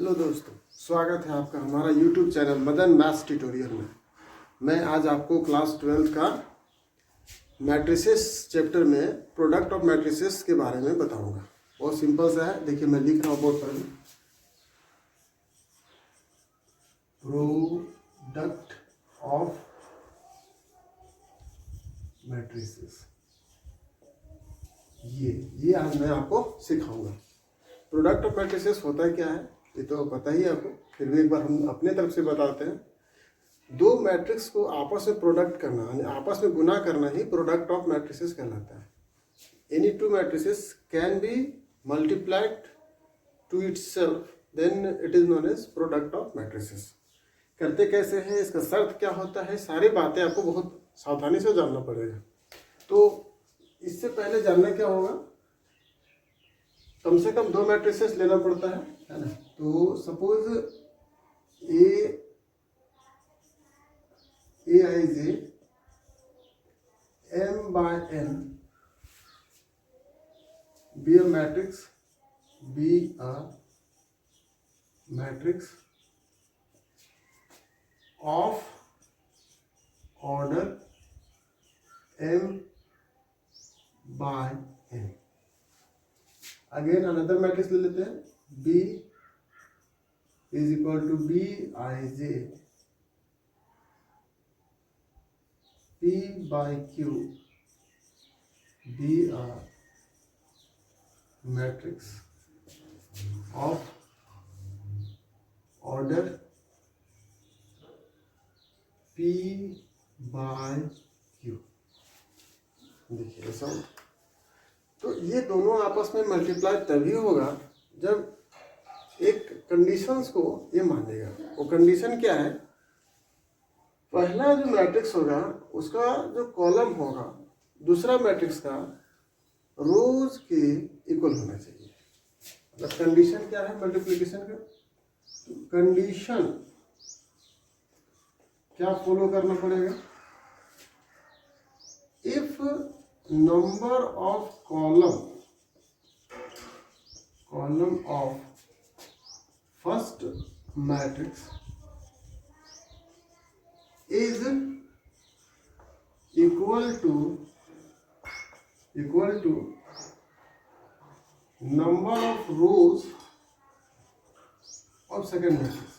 Hello दोस्तों, स्वागत है आपका हमारा YouTube channel Madan maths tutorial में। मैं आज आपको क्लास 12 का मैट्रिसेस चैप्टर में प्रोडक्ट ऑफ मैट्रिसेस के बारे में बताऊंगा। बहुत सिंपल सा है, देखिए मैं लिख रहा हूँ बोर्ड पर भी। प्रोडक्ट ऑफ मैट्रिसेस, ये आज मैं आपको सिखाऊंगा। प्रोडक्ट ऑफ मैट्रिसेस होता क्या है ये तो पता ही है आपको, फिर भी एक बार हम अपने तरफ से बताते हैं। दो मैट्रिक्स को आपस में प्रोडक्ट करना यानी आपस में गुना करना ही प्रोडक्ट ऑफ मैट्रिसेस कहलाता है। Any two matrices can be multiplied to itself, then it is known as product of matrices. करते कैसे हैं, इसका शर्त क्या होता है, सारी बातें आपको बहुत सावधानी से जानना पड़ेगा। तो इससे पहले जानना क्या होगा, कम से कम दो मैट्रिसेस लेना पड़ता है ना। तो suppose A I J m by n be a matrix of order m by n। Again another matrix ले लेते हैं, B is equal to B I J P by Q be a matrix of order P by Q। देखिए ऐसा होता। तो ये दोनों आपस में मल्टीप्लाई तभी होगा जब एक कंडीशंस को ये मानेगा। वो कंडीशन क्या है, पहला जो मैट्रिक्स होगा उसका जो कॉलम होगा दूसरा मैट्रिक्स का रोज के इक्वल होना चाहिए। मतलब कंडीशन क्या है मल्टीप्लिकेशन का, कंडीशन क्या फॉलो करना पड़ेगा, if number of column of first matrix is equal to number of rows of second matrix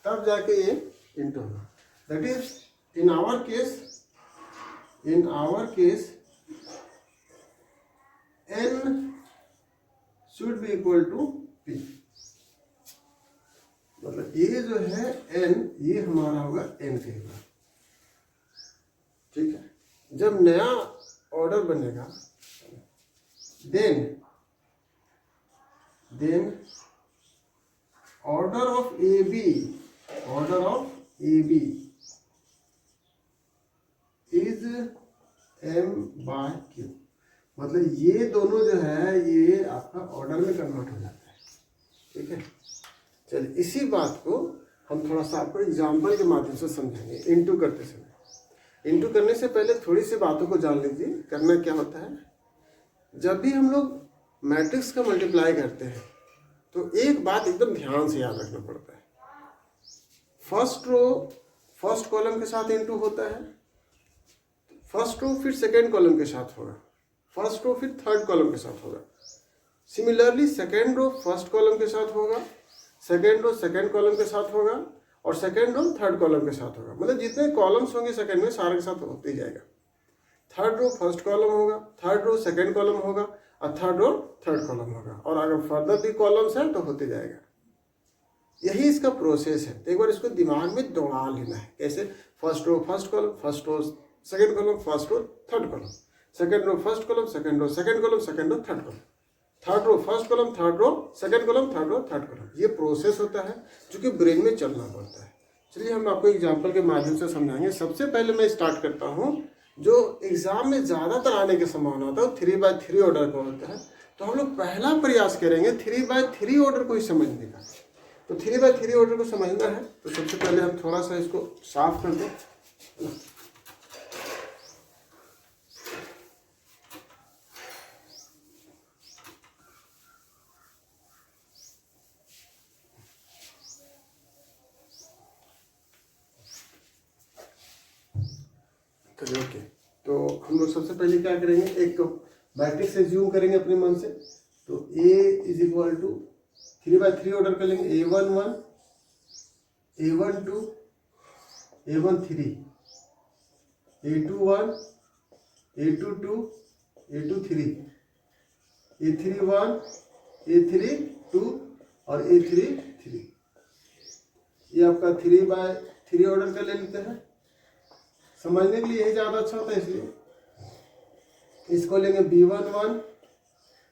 तब जाके ये इंटू होगा। That is in our case n should be equal to p। मतलब ये जो है n, ये हमारा होगा n के इक्वल। ठीक है, जब नया ऑर्डर बनेगा then order of AB is m by q। मतलब ये दोनों जो है ये आपका ऑर्डर में कन्वर्ट हो जाता है। ठीक है, चलिए इसी बात को हम थोड़ा सा आपको एग्जाम्पल के माध्यम से समझेंगे। इंटू करते समय, इंटू करने से पहले थोड़ी सी बातों को जान लीजिए। करना क्या होता है, जब भी हम लोग मैट्रिक्स का मल्टीप्लाई करते हैं तो एक बात एकदम ध्यान से याद रखना पड़ता है। फर्स्ट रो फर्स्ट कॉलम के साथ इंटू होता है, फर्स्ट रो फिर सेकेंड कॉलम के साथ होगा, फर्स्ट रो फिर थर्ड कॉलम के साथ होगा। Similarly second row first column के साथ होगा, सेकेंड रो सेकेंड कॉलम के साथ होगा और सेकेंड रो थर्ड कॉलम के साथ होगा। मतलब जितने कॉलम्स होंगे सेकेंड में सारे के साथ होते ही जाएगा। थर्ड रो फर्स्ट कॉलम होगा, थर्ड रो सेकेंड कॉलम होगा और थर्ड रो थर्ड कॉलम होगा, और अगर फर्दर भी कॉलम्स हैं तो होते जाएगा। यही इसका प्रोसेस है। तो एक बार इसको दिमाग में दौड़ा लेना है। कैसे, first row first column, first row second column, first row third column, second row first column, second row second column, second row third column, third row first column, third row second column, third row third column. ये process होता है जो कि brain में चलना पड़ता है। चलिए हम आपको एग्जाम्पल के माध्यम से समझाएंगे। सबसे पहले मैं स्टार्ट करता हूँ, जो एग्जाम में ज़्यादातर आने की संभावना होता है 3x3 ऑर्डर का होता है। तो हम लोग पहला प्रयास करेंगे 3x3 ऑर्डर को ही समझने का। तो 3x3 ऑर्डर को समझना है तो सबसे पहले हम थोड़ा सा इसको साफ कर दें। चलिए ओके। तो हम लोग सबसे पहले क्या करेंगे, एक मैट्रिक्स एज्यूम करेंगे अपने मन से। तो A is equal to 3/3 order कर लेंगे, A11, A12, A13, A21, A22, A23, A31, A32 और A33। ये आपका 3/3 ऑर्डर कर लेते हैं, समझने के लिए यही ज़्यादा अच्छा होता है, इसलिए इसको लेंगे B11,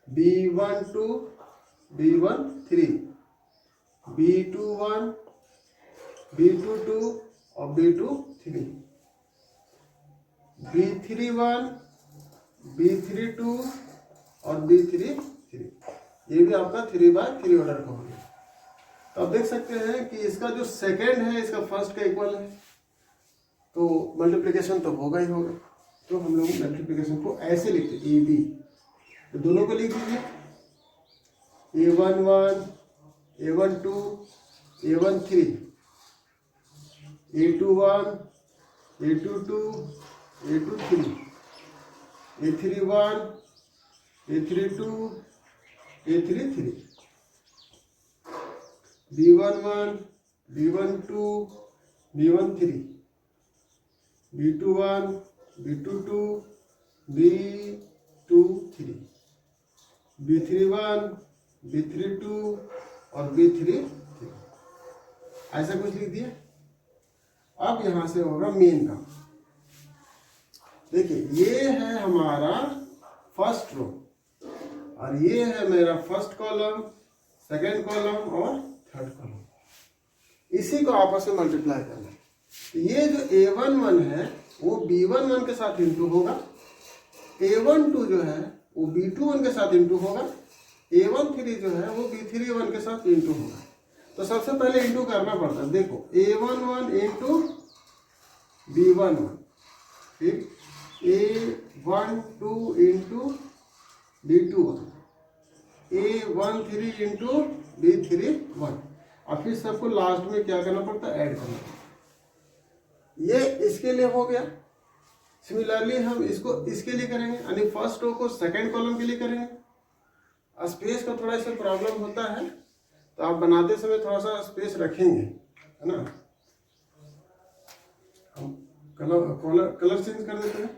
B12, B13, B21, B22 और B23, B31, B32 और B33। ये भी आपका 3/3 ऑर्डर का हो गया। तो आप देख सकते हैं कि इसका जो सेकेंड है इसका फर्स्ट का इक्वल है, तो मल्टीप्लिकेशन तो होगा ही होगा। तो हम लोग मल्टीप्लिकेशन को ऐसे लिखते हैं, AB, तो दोनों को लिख दीजिए, A11, A12, A13, A21, A22, A23, A31, A32, A33, B11, B12, B13, B21, B22, B23, B31, B32 और B33, ऐसा कुछ लिख दिया। अब यहां से होगा मेन का। देखिए ये है हमारा फर्स्ट रो और ये है मेरा फर्स्ट कॉलम, सेकेंड कॉलम और थर्ड कॉलम। इसी को आपस में मल्टीप्लाई करना है। तो ये जो A11 है वो B11 के साथ इंटू होगा, A12 जो है वो B21 के साथ इंटू होगा, A13 जो है वो B31 के साथ इंटू होगा। तो सबसे पहले इंटू करना पड़ता है। देखो A11 इंटू B11, फिर A12 into B21, A13 into B31 और फिर सबको लास्ट में क्या करना पड़ता है, ऐड करना पड़ता है। ये इसके लिए हो गया। सिमिलरली हम इसको इसके लिए करेंगे, यानी फर्स्ट रो को सेकंड कॉलम के लिए करेंगे। स्पेस का थोड़ा सा प्रॉब्लम होता है, तो आप बनाते समय थोड़ा सा स्पेस रखेंगे, है ना। हम कलर चेंज कर देते हैं।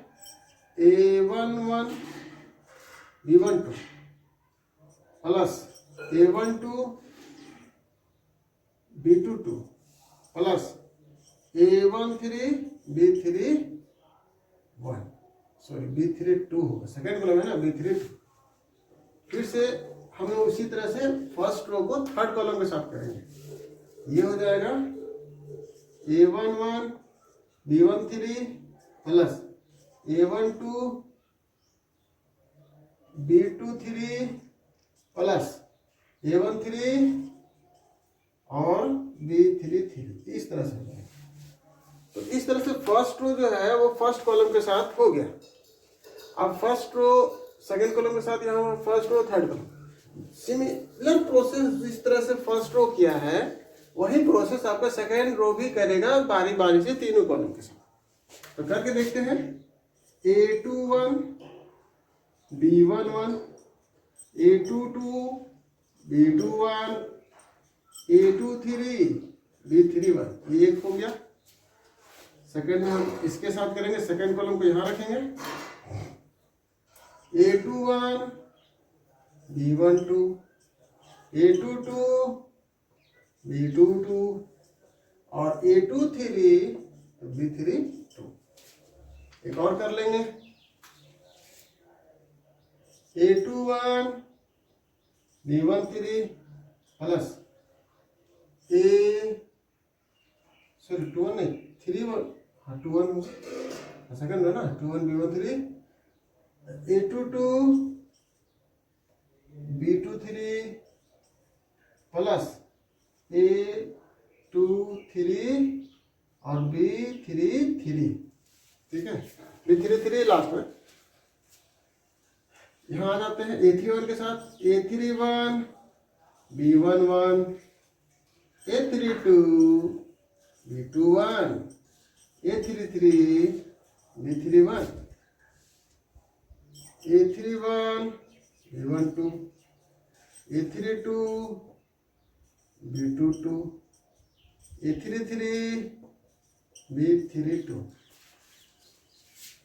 A11 B12 plus A12 B22 plus A13 B31, sorry B32 होगा, सेकेंड कॉलम है ना, B32। फिर से हम लोग उसी तरह से फर्स्ट रो को थर्ड कॉलम के साथ करेंगे। ये हो जाएगा A11 B13 plus A12 B23 plus A13 और B33, इस तरह से हो जाएगा। तो इस तरह से फर्स्ट रो जो है वो फर्स्ट कॉलम के साथ हो गया। अब फर्स्ट रो सेकंड कॉलम के साथ यहाँ first row third column, similar process जिस तरह से फर्स्ट रो किया है वही प्रोसेस आपका सेकंड रो भी करेगा, बारी बारी से तीनों कॉलम के साथ। तो करके देखते हैं। A21 B11, A22 B21, A23 B31, ये एक हो गया। सेकंड में हम इसके साथ करेंगे, सेकंड कॉलम को यहां रखेंगे। A21 B12, A22 B22 और A23 B32। एक और कर लेंगे। A21 B13 प्लस सॉरी 21 नहीं 31, हाँ 21 सेकंड है ना, 21 B13 A22 B23 plus A23 और B33, ठीक है, B33 लास्ट में। यहाँ आ जाते हैं A31 के साथ, A31 B11 A32 B21 A33 B31, A31, B12, A32, B22, A33, B32,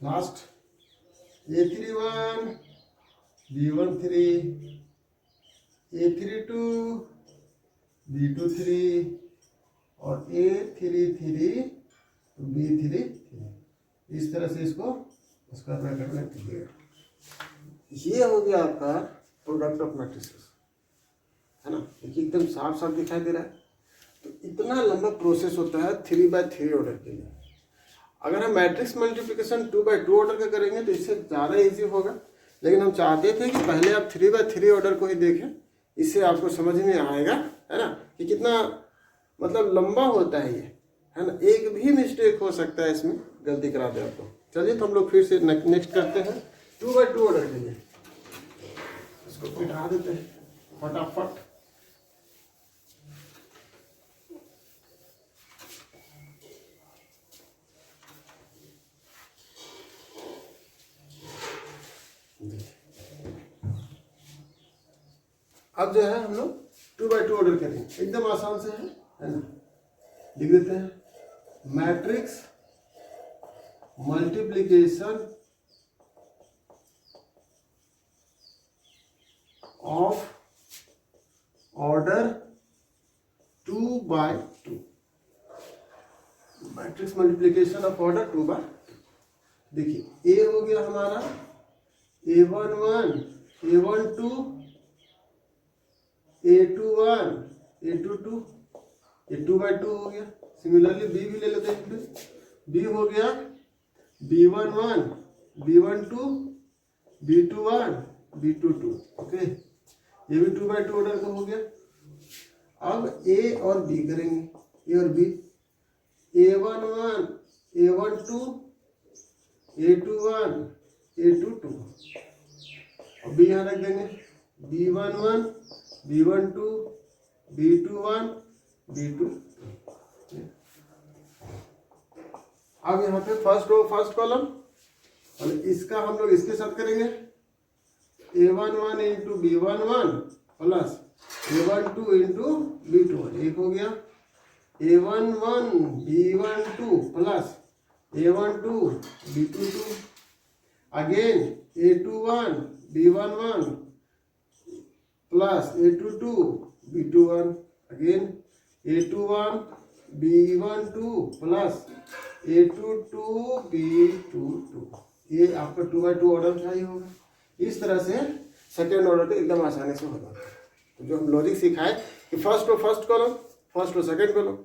last A31, B13, A32, B23 और A33, B33। इस तरह से इसको उसका ब्रैकेट में कीजिएगा। ये हो गया आपका प्रोडक्ट ऑफ मैट्रिसेस, है ना। देखिए एकदम साफ साफ दिखाई दे रहा है। तो इतना लंबा प्रोसेस होता है 3/3 ऑर्डर के लिए। अगर हम मैट्रिक्स मल्टीप्लिकेशन 2/2 ऑर्डर का करेंगे तो इससे ज़्यादा इजी होगा, लेकिन हम चाहते थे कि पहले आप 3/3 ऑर्डर को ही देखें, इससे आपको समझ में आएगा, है ना, कि कितना मतलब लंबा होता है ये, है ना। एक भी मिस्टेक हो सकता है इसमें, गलती करा दे आपको। चलिए तो हम लोग फिर से नेक्स्ट करते हैं 2/2 ऑर्डर के लिए। इसको बिठा देते हैं फटाफट। अब जो है हम लोग 2/2 ऑर्डर करेंगे, एकदम आसान से है ना। लिख देते हैं matrix multiplication of order 2/2। Matrix multiplication of order 2/2। देखिए ए हो गया हमारा A11, A12, A21, A22, ये 2/2 हो गया। सिमिलरली बी भी ले लेते हैं। बी हो गया B11, B12, B21, B22। Okay, ये भी 2/2 ऑर्डर का हो गया। अब ए और बी करेंगे, ए और B. A11, A12, A21, A22 और बी यहाँ रख देंगे B11, B12, B21, B22। अब यहाँ पे फर्स्ट रो फर्स्ट कॉलम, और इसका हम लोग इसके साथ करेंगे A11 into B11 plus A12 into B21। एक हो गया A11 B12 plus A12 B22। Again A21 B11 plus A22 B21। Again A21 B12 plus A22 B22। ये आपका 2/2 ऑर्डर था ही होगा। इस तरह से सेकेंड ऑर्डर तो एकदम आसानी से हो जाता है। तो जो हम लॉजिक सिखाए कि first row first column, first row second column,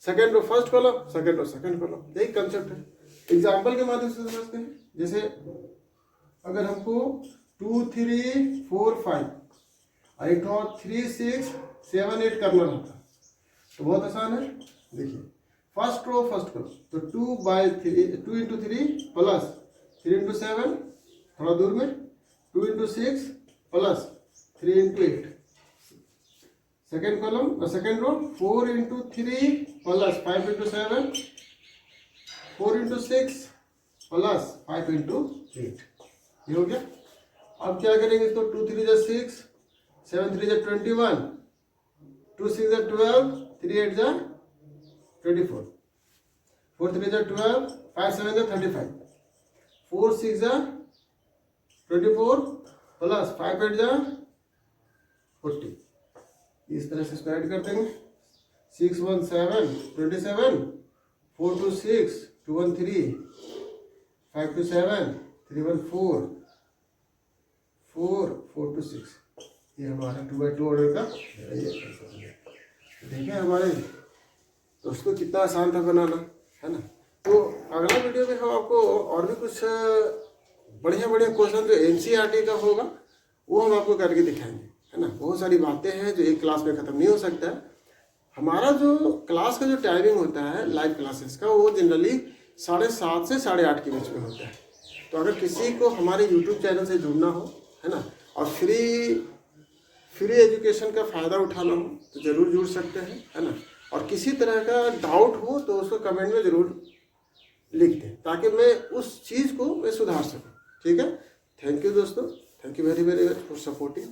second row first column, second row second column, यही कंसेप्ट है। एग्जाम्पल के माध्यम से समझते हैं। जैसे अगर हमको 2 3 4 5 और 3 6 7 8 करना होता तो बहुत आसान है। देखिए फर्स्ट रो फर्स्ट कॉलम, तो 2 इंटू 3 प्लस 3 इंटू 7, थोड़ा दूर में 2 into 6 plus 3 into 8। Second column second row 4 into 3 plus 5 into 7, 4 into 6 plus 5 into 8। ये हो गया। अब क्या करेंगे इसको 2 3 जा 6, 7 3 जा 21, 2 6 जा 12, 3 8 जा 24, 4 3 जा 12, 5 7 जा 35, 4 6 जा 24 प्लस 5 8 जा 40। इस तरह से इसको ऐड कर देंगे। 6 1 7 27, 4 2 6 2 1 3, 5 2 7 3 1 4 4 4 2 6। ये हमारा 2/2 ऑर्डर का देखिए हमारे दोस्तों कितना आसान था बनाना, है ना। तो अगला वीडियो में हम आपको और भी कुछ बढ़िया बढ़िया क्वेश्चन जो NCERT का होगा वो हम आपको करके दिखाएंगे, है ना। बहुत सारी बातें हैं जो एक क्लास में ख़त्म नहीं हो सकता है। हमारा जो क्लास का जो टाइमिंग होता है लाइव क्लासेस का, वो जनरली 7:30 से 8:30 के बीच में होता है। तो अगर किसी को हमारे YouTube चैनल से जुड़ना हो, है ना, और फ्री एजुकेशन का फ़ायदा उठाना हो तो ज़रूर जुड़ सकते हैं, है ना। और किसी तरह का डाउट हो तो उसको कमेंट में ज़रूर लिख दें, ताकि मैं उस चीज़ को मैं सुधार सकूं। ठीक है, थैंक यू दोस्तों, thank you very very much for supporting.